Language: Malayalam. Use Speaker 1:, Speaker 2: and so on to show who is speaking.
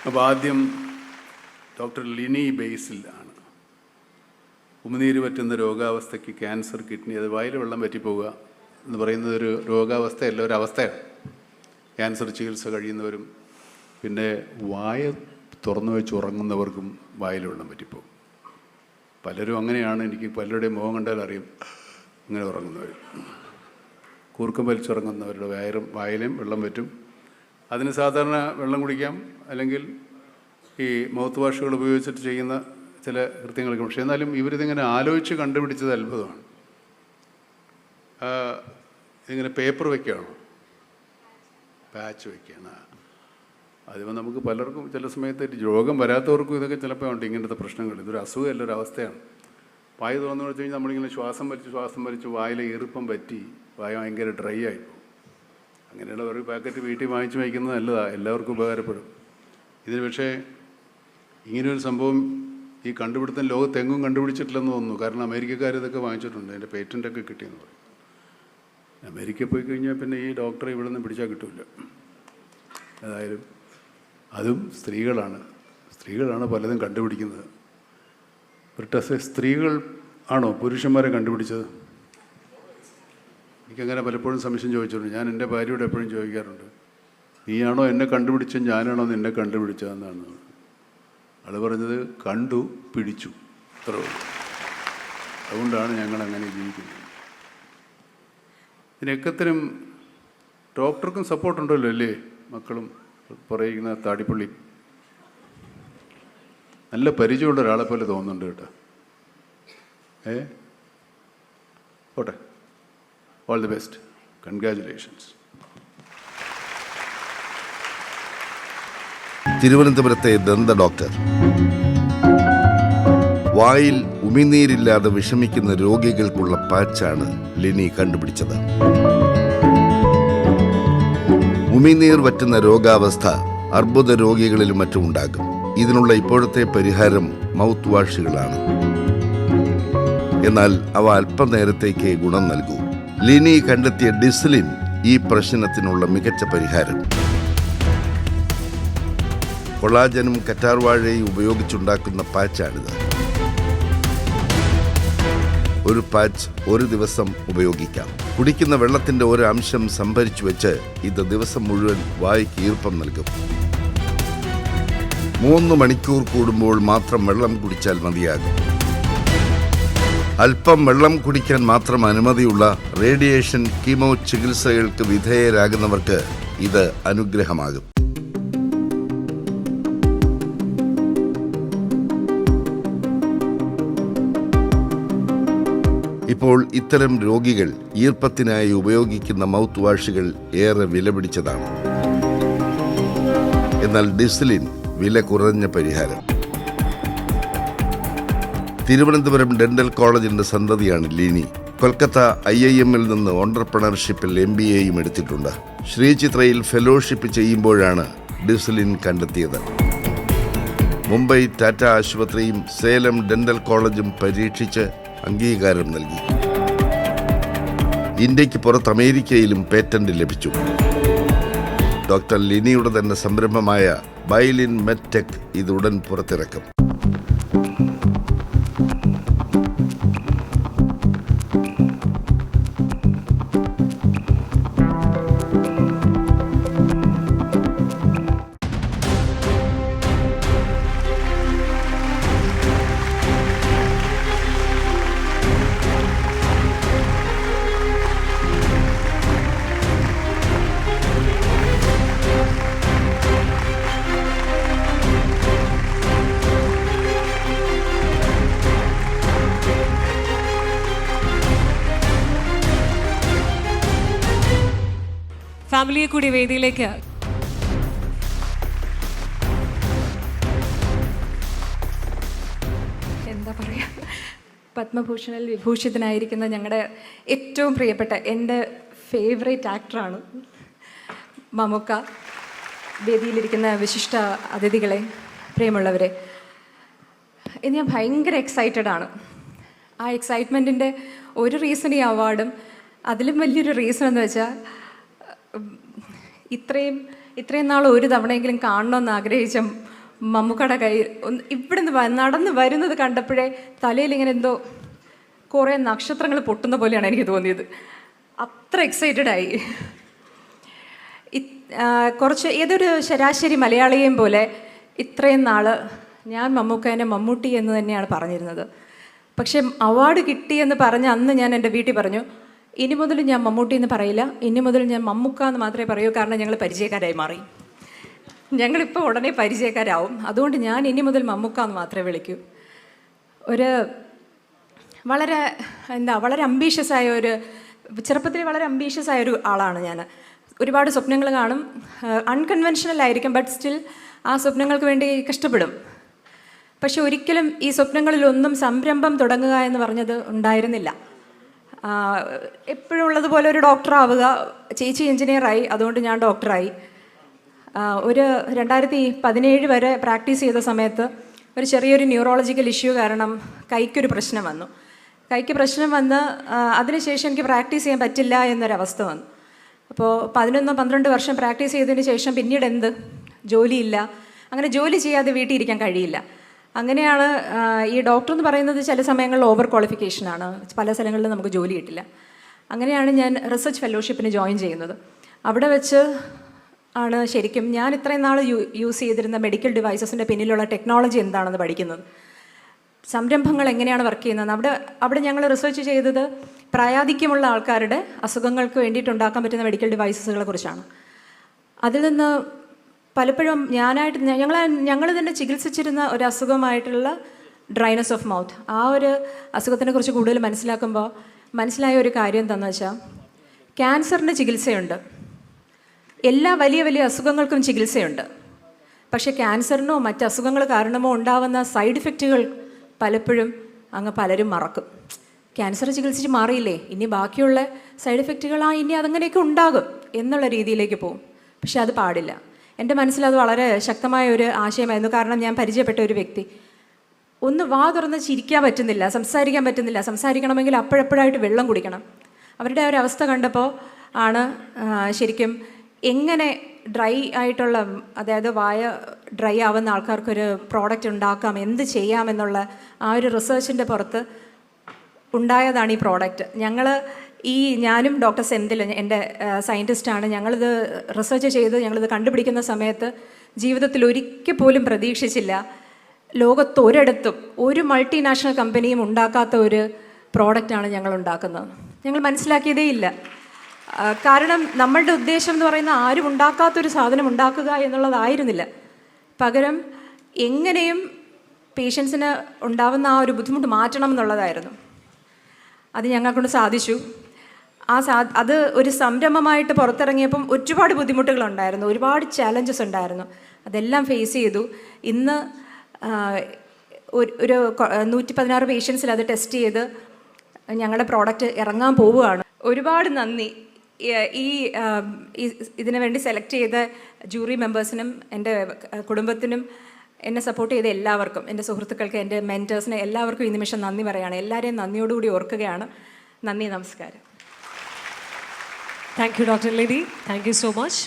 Speaker 1: അപ്പോൾ ആദ്യം ഡോക്ടർ ലിനി ബേസിൽ ആണ്. ഉമിനീര് പറ്റുന്ന രോഗാവസ്ഥയ്ക്ക് ക്യാൻസർ, കിഡ്നി, അത് വായിൽ വെള്ളം പറ്റിപ്പോവുക എന്ന് പറയുന്നത് ഒരു രോഗാവസ്ഥയല്ല, ഒരു അവസ്ഥയാണ്. ക്യാൻസർ ചികിത്സ കഴിയുന്നവരും പിന്നെ വായ തുറന്നു വെച്ച് ഉറങ്ങുന്നവർക്കും വായിൽ വെള്ളം പറ്റിപ്പോകും. പലരും അങ്ങനെയാണ്. എനിക്ക് പലരുടെയും മുഖം കണ്ടാൽ അറിയും അങ്ങനെ ഉറങ്ങുന്നവർ. കൂർക്കം വലിച്ചുറങ്ങുന്നവരുടെ വായിലും വെള്ളം പറ്റും. അതിന് സാധാരണ വെള്ളം കുടിക്കാം, അല്ലെങ്കിൽ ഈ മൗത്ത് വാഷുകൾ ഉപയോഗിച്ചിട്ട് ചെയ്യുന്ന ചില കൃത്യങ്ങളൊക്കെ. പക്ഷേ എന്നാലും ഇവരിതിങ്ങനെ ആലോചിച്ച് കണ്ടുപിടിച്ചത് അത്ഭുതമാണ്. ഇതിങ്ങനെ പേപ്പർ വയ്ക്കുകയാണോ, പാച്ച് വയ്ക്കുകയാണ്. അതിപ്പോൾ നമുക്ക് പലർക്കും ചില സമയത്ത് രോഗം വരാത്തവർക്കും ഇതൊക്കെ ചിലപ്പോൾ ഉണ്ട് ഇങ്ങനത്തെ പ്രശ്നങ്ങൾ. ഇതൊരു അസുഖമല്ല, ഒരു അവസ്ഥയാണ്. വായ തുറന്നു വെച്ച് കഴിഞ്ഞാൽ നമ്മളിങ്ങനെ ശ്വാസം വലിച്ച് വായിലെ ഈർപ്പം പറ്റി വായ ഭയങ്കര ഡ്രൈ ആയിപ്പോകും. അങ്ങനെയുള്ള ഒരു പാക്കറ്റ് വീട്ടിൽ വാങ്ങിച്ച് വയ്ക്കുന്നത് നല്ലതാണ്, എല്ലാവർക്കും ഉപകാരപ്പെടും. ഇതിന് പക്ഷേ ഇങ്ങനെയൊരു സംഭവം ഈ കണ്ടുപിടുത്തം ലോകത്തെങ്ങും കണ്ടുപിടിച്ചിട്ടില്ലെന്ന് തോന്നുന്നു. കാരണം അമേരിക്കക്കാർ ഇതൊക്കെ വാങ്ങിച്ചിട്ടുണ്ട്, അതിൻ്റെ പേറ്റൻ്റൊക്കെ കിട്ടിയെന്ന് പറയും. അമേരിക്കയിൽ പോയി കഴിഞ്ഞാൽ പിന്നെ ഈ ഡോക്ടറെ ഇവിടെ നിന്ന് പിടിച്ചാൽ കിട്ടില്ല. ഏതായാലും അതും സ്ത്രീകളാണ് പലതും കണ്ടുപിടിക്കുന്നത്. ബ്രിട്ടസ് സ്ത്രീകൾ ആണോ പുരുഷന്മാരെ കണ്ടുപിടിച്ചത്? എനിക്കങ്ങനെ പലപ്പോഴും സംശയം ചോദിച്ചിട്ടുണ്ട്. ഞാൻ എൻ്റെ ഭാര്യയോട് എപ്പോഴും ചോദിക്കാറുണ്ട്, നീയാണോ എന്നെ കണ്ടുപിടിച്ചത്, ഞാനാണോ നിന്നെ കണ്ടുപിടിച്ചതെന്നാണ്. ആൾ പറഞ്ഞത് കണ്ടു പിടിച്ചു, അത്രേ ഉള്ളൂ. അതുകൊണ്ടാണ് ഞങ്ങളങ്ങനെ ജീവിക്കുന്നത്. ഇതിനൊക്കത്തിനും ഡോക്ടർക്കും സപ്പോർട്ടുണ്ടല്ലോ അല്ലേ? മക്കളും പറയുന്ന താടിപ്പള്ളി നല്ല പരിചയമുള്ള ഒരാളെ പോലെ തോന്നുന്നുണ്ട് കേട്ടോ. ഓട്ടെ, ഓൾ ദി ബെസ്റ്റ്, കൺഗ്രാജുലേഷൻസ്.
Speaker 2: തിരുവനന്തപുരത്തെ ദന്ത ഡോക്ടർ. വായിൽ ഉമിനീരില്ലാതെ വിഷമിക്കുന്ന രോഗികൾക്കുള്ള പാച്ചാണ് ലിനി കണ്ടുപിടിച്ചത്. ഉമിനീർ വറ്റുന്ന രോഗാവസ്ഥ അർബുദ രോഗികളിലും മറ്റും ഉണ്ടാകും. ഇതിനുള്ള ഇപ്പോഴത്തെ പരിഹാരം മൗത്ത് വാഷുകളാണ്. എന്നാൽ അവ അല്പനേരത്തേക്ക് ഗുണം നൽകൂ. ലിനി കണ്ടെത്തിയ ഡിസ്ലിൻ ഈ പ്രശ്നത്തിനുള്ള മികച്ച പരിഹാരം. കൊളാജനും കറ്റാർവാഴയും ഉപയോഗിച്ചുണ്ടാക്കുന്ന പാച്ചാണിത്. ഒരു പാച്ച് ഒരു ദിവസം ഉപയോഗിക്കാം. കുടിക്കുന്ന വെള്ളത്തിന്റെ ഒരു അംശം സംഭരിച്ചു വെച്ച് ഇത് ദിവസം മുഴുവൻ വായ്ക്ക് ഈർപ്പം നൽകും. 3 മണിക്കൂർ കൂടുമ്പോൾ മാത്രം വെള്ളം കുടിച്ചാൽ മതിയാകും. അല്പം വെള്ളം കുടിക്കാൻ മാത്രം അനുമതിയുള്ള റേഡിയേഷൻ കീമോ ചികിത്സകൾക്ക് വിധേയരാകുന്നവർക്ക് ഇത് അനുഗ്രഹമാകും. ഇപ്പോൾ ഇത്തരം രോഗികൾ ഈർപ്പത്തിനായി ഉപയോഗിക്കുന്ന മൗത്ത് വാഷുകൾ ഏറെ വിലപിടിച്ചതാണ്. എന്നാൽ ഡിസ്ലിൻ വില കുറഞ്ഞ പരിഹാരം. തിരുവനന്തപുരം ഡെന്റൽ കോളേജിന്റെ സന്തതിയാണ് ലിനി. കൊൽക്കത്ത IIM-ൽ നിന്ന് ഓണ്ടർപ്രണർഷിപ്പിൽ MBA-യും എടുത്തിട്ടുണ്ട്. ശ്രീചിത്രയിൽ ഫെലോഷിപ്പ് ചെയ്യുമ്പോഴാണ് ഡിസ്ലിൻ കണ്ടെത്തിയത്. മുംബൈ ടാറ്റ ആശുപത്രിയും സേലം ഡെന്റൽ കോളേജും പരീക്ഷിച്ച് അംഗീകാരം നൽകി. ഇന്ത്യക്ക് പുറത്ത് അമേരിക്കയിലും പേറ്റന്റ് ലഭിച്ചു. ഡോക്ടർ ലിനിയുടെ തന്നെ സംരംഭമായ ബൈലിൻ മെഡ്ടെക് ഇത് ഉടൻ പുറത്തിറക്കും.
Speaker 3: ഫാമിലിയെ കൂടി വേദിയിലേക്ക്.
Speaker 4: എന്താ പറയുക, പത്മഭൂഷണിൽ വിഭൂഷിതനായിരിക്കുന്ന ഞങ്ങളുടെ ഏറ്റവും പ്രിയപ്പെട്ട എൻ്റെ ഫേവറേറ്റ് ആക്ടറാണ് മമ്മൂക്ക. വേദിയിലിരിക്കുന്ന വിശിഷ്ട അതിഥികളെ, പ്രിയമുള്ളവരെ, ഇന്ന് ഞാൻ ഭയങ്കര എക്സൈറ്റഡ് ആണ്. ആ എക്സൈറ്റ്മെൻറ്റിൻ്റെ ഒരു റീസൺ ഈ അവാർഡും, അതിലും വലിയൊരു റീസൺ എന്ന് വെച്ചാൽ ഇത്രയും നാൾ ഒരു തവണയെങ്കിലും കാണണമെന്ന് ആഗ്രഹിച്ച മമ്മൂക്കയുടെ കയ്യിൽ ഇവിടുന്ന് നടന്ന് വരുന്നത് കണ്ടപ്പോഴേ തലയിൽ ഇങ്ങനെ എന്തോ കുറേ നക്ഷത്രങ്ങൾ പൊട്ടുന്ന പോലെയാണ് എനിക്ക് തോന്നിയത്. അത്ര എക്സൈറ്റഡ് ആയി. കുറച്ച് ഏതൊരു ശരാശരി മലയാളിയെയും പോലെ ഇത്രയും നാൾ ഞാൻ മമ്മൂക്കേനെ മമ്മൂട്ടി എന്ന് തന്നെയാണ് പറഞ്ഞിരുന്നത്. പക്ഷെ അവാർഡ് കിട്ടിയെന്ന് പറഞ്ഞ് അന്ന് ഞാൻ എൻ്റെ വീട്ടിൽ പറഞ്ഞു, ഇനി മുതൽ ഞാൻ മമ്മൂട്ടി എന്ന് പറയില്ല, ഇനി മുതൽ ഞാൻ മമ്മൂക്ക എന്ന് മാത്രമേ പറയൂ, കാരണം ഞങ്ങൾ പരിചയക്കാരായി മാറി. ഞങ്ങളിപ്പോൾ ഉടനെ പരിചയക്കാരാവും, അതുകൊണ്ട് ഞാൻ ഇനി മുതൽ മമ്മൂക്ക എന്ന് മാത്രമേ വിളിക്കൂ. വളരെ അംബീഷ്യസ് ആയ ചെറുപ്പത്തിൽ വളരെ അംബീഷ്യസ് ആയ ഒരു ആളാണ് ഞാൻ. ഒരുപാട് സ്വപ്നങ്ങൾ കാണും, അൺകൺവെൻഷണൽ ആയിരിക്കും, ബട്ട് സ്റ്റിൽ ആ സ്വപ്നങ്ങൾക്ക് വേണ്ടി കഷ്ടപ്പെടും. പക്ഷെ ഒരിക്കലും ഈ സ്വപ്നങ്ങളിലൊന്നും സംരംഭം തുടങ്ങുക എന്ന് പറഞ്ഞത് ഉണ്ടായിരുന്നില്ല. എപ്പോഴും ഉള്ളതുപോലെ ഒരു ഡോക്ടറാവുക, ചേച്ചി എഞ്ചിനീയറായി, അതുകൊണ്ട് ഞാൻ ഡോക്ടറായി. ഒരു 2017 വരെ പ്രാക്ടീസ് ചെയ്ത സമയത്ത് ഒരു ചെറിയൊരു ന്യൂറോളജിക്കൽ ഇഷ്യൂ കാരണം കൈക്കൊരു പ്രശ്നം വന്നു. കൈക്ക് പ്രശ്നം വന്ന് അതിനുശേഷം എനിക്ക് പ്രാക്ടീസ് ചെയ്യാൻ പറ്റില്ല എന്നൊരവസ്ഥ വന്നു. അപ്പോൾ 11-12 വർഷം പ്രാക്ടീസ് ചെയ്തതിന് ശേഷം പിന്നീട് എന്ത്, ജോലിയില്ല. അങ്ങനെ ജോലി ചെയ്യാതെ വീട്ടിൽ ഇരിക്കാൻ കഴിയില്ല. അങ്ങനെയാണ് ഈ ഡോക്ടർ എന്ന് പറയുന്നത് ചില സമയങ്ങളിൽ ഓവർ ക്വാളിഫിക്കേഷനാണ്, പല സ്ഥലങ്ങളിലും നമുക്ക് ജോലി കിട്ടില്ല. അങ്ങനെയാണ് ഞാൻ റിസർച്ച് ഫെലോഷിപ്പിന് ജോയിൻ ചെയ്യുന്നത്. അവിടെ വെച്ച് ആണ് ശരിക്കും ഞാൻ ഇത്രയും നാൾ യൂസ് ചെയ്തിരുന്ന മെഡിക്കൽ ഡിവൈസസിൻ്റെ പിന്നിലുള്ള ടെക്നോളജി എന്താണെന്ന് പഠിക്കുന്നത്, സംരംഭങ്ങൾ എങ്ങനെയാണ് വർക്ക് ചെയ്യുന്നത്. അവിടെ ഞങ്ങൾ റിസർച്ച് ചെയ്തത് പ്രായാധിക്യമുള്ള ആൾക്കാരുടെ അസുഖങ്ങൾക്ക് വേണ്ടിയിട്ട് ഉണ്ടാക്കാൻ പറ്റുന്ന മെഡിക്കൽ ഡിവൈസസുകളെ കുറിച്ചാണ്. അതിൽ നിന്ന് പലപ്പോഴും ഞങ്ങൾ തന്നെ ചികിത്സിച്ചിരുന്ന ഒരു അസുഖമായിട്ടുള്ള ഡ്രൈനസ് ഓഫ് മൗത്ത്, ആ ഒരു അസുഖത്തിനെ കുറിച്ച് കൂടുതൽ മനസ്സിലാക്കുമ്പോൾ മനസ്സിലായ ഒരു കാര്യം എന്താണെന്ന് വെച്ചാൽ, ക്യാൻസറിന് ചികിത്സയുണ്ട്, എല്ലാ വലിയ വലിയ അസുഖങ്ങൾക്കും ചികിത്സയുണ്ട്. പക്ഷേ ക്യാൻസറിനോ മറ്റ് അസുഖങ്ങൾ കാരണമോ ഉണ്ടാവുന്ന സൈഡ് ഇഫക്റ്റുകൾ പലപ്പോഴും പലരും മറക്കും. ക്യാൻസർ ചികിത്സിച്ച് മാറിയില്ലേ, ഇനി ബാക്കിയുള്ള സൈഡ് ഇഫക്റ്റുകൾ ഇനി അതങ്ങനെയൊക്കെ ഉണ്ടാകും എന്നുള്ള രീതിയിലേക്ക് പോകും. പക്ഷെ അത് പാടില്ല. എൻ്റെ മനസ്സിൽ അത് വളരെ ശക്തമായ ഒരു ആശയമായിരുന്നു. കാരണം ഞാൻ പരിചയപ്പെട്ട ഒരു വ്യക്തി ഒന്ന് വാ തുറന്ന് ചിരിക്കാൻ പറ്റുന്നില്ല, സംസാരിക്കാൻ പറ്റുന്നില്ല, സംസാരിക്കണമെങ്കിൽ അപ്പോഴപ്പോഴായിട്ട് വെള്ളം കുടിക്കണം. അവരുടെ ഒരു അവസ്ഥ കണ്ടപ്പോൾ ആണ് ശരിക്കും എങ്ങനെ ഡ്രൈ ആയിട്ടുള്ള, അതായത് വായ ഡ്രൈ ആവുന്ന ആൾക്കാർക്കൊരു പ്രോഡക്റ്റ് ഉണ്ടാക്കാം, എന്ത് ചെയ്യാമെന്നുള്ള ആ ഒരു റിസർച്ചിൻ്റെ പുറത്ത് ഉണ്ടായതാണ് ഈ പ്രോഡക്റ്റ്. ഞാനും ഡോക്ടർ സെന്തിൽ, എൻ്റെ സയൻറ്റിസ്റ്റാണ്, ഞങ്ങളിത് റിസർച്ച് ചെയ്ത് ഞങ്ങളിത് കണ്ടുപിടിക്കുന്ന സമയത്ത് ജീവിതത്തിൽ ഒരിക്കൽ പോലും പ്രതീക്ഷിച്ചില്ല, ലോകത്ത് ഒരിടത്തും ഒരു മൾട്ടിനാഷണൽ കമ്പനിയും ഉണ്ടാക്കാത്ത ഒരു പ്രോഡക്റ്റാണ് ഞങ്ങൾ ഉണ്ടാക്കുന്നത്. ഞങ്ങൾ മനസ്സിലാക്കിയതേ ഇല്ല. കാരണം നമ്മളുടെ ഉദ്ദേശം എന്ന് പറയുന്ന ആരും ഉണ്ടാക്കാത്തൊരു സാധനം ഉണ്ടാക്കുക എന്നുള്ളതായിരുന്നില്ല. പകരം എങ്ങനെയും പേഷ്യൻസിന് ഉണ്ടാവുന്ന ആ ഒരു ബുദ്ധിമുട്ട് മാറ്റണം എന്നുള്ളതായിരുന്നു. അത് ഞങ്ങൾക്കൊണ്ട് സാധിച്ചു. അത് ഒരു സംരംഭമായിട്ട് പുറത്തിറങ്ങിയപ്പം ഒരുപാട് ബുദ്ധിമുട്ടുകളുണ്ടായിരുന്നു, ഒരുപാട് ചാലഞ്ചസ് ഉണ്ടായിരുന്നു. അതെല്ലാം ഫേസ് ചെയ്തു. ഇന്ന് ഒരു 116 പേഷ്യൻസിൽ അത് ടെസ്റ്റ് ചെയ്ത് ഞങ്ങളുടെ പ്രോഡക്റ്റ് ഇറങ്ങാൻ പോവുകയാണ്. ഒരുപാട് നന്ദി ഇതിനു വേണ്ടി സെലക്ട് ചെയ്ത ജൂറി മെമ്പേഴ്സിനും എൻ്റെ കുടുംബത്തിനും എന്നെ സപ്പോർട്ട് ചെയ്ത എല്ലാവർക്കും, എൻ്റെ സുഹൃത്തുക്കൾക്ക്, എൻ്റെ മെൻറ്റേഴ്സിന് എല്ലാവർക്കും ഈ നിമിഷം നന്ദി പറയുകയാണ്. എല്ലാവരെയും നന്ദിയോടുകൂടി ഓർക്കുകയാണ്. നന്ദി, നമസ്കാരം.
Speaker 3: Thank you doctor Lini, thank you so much.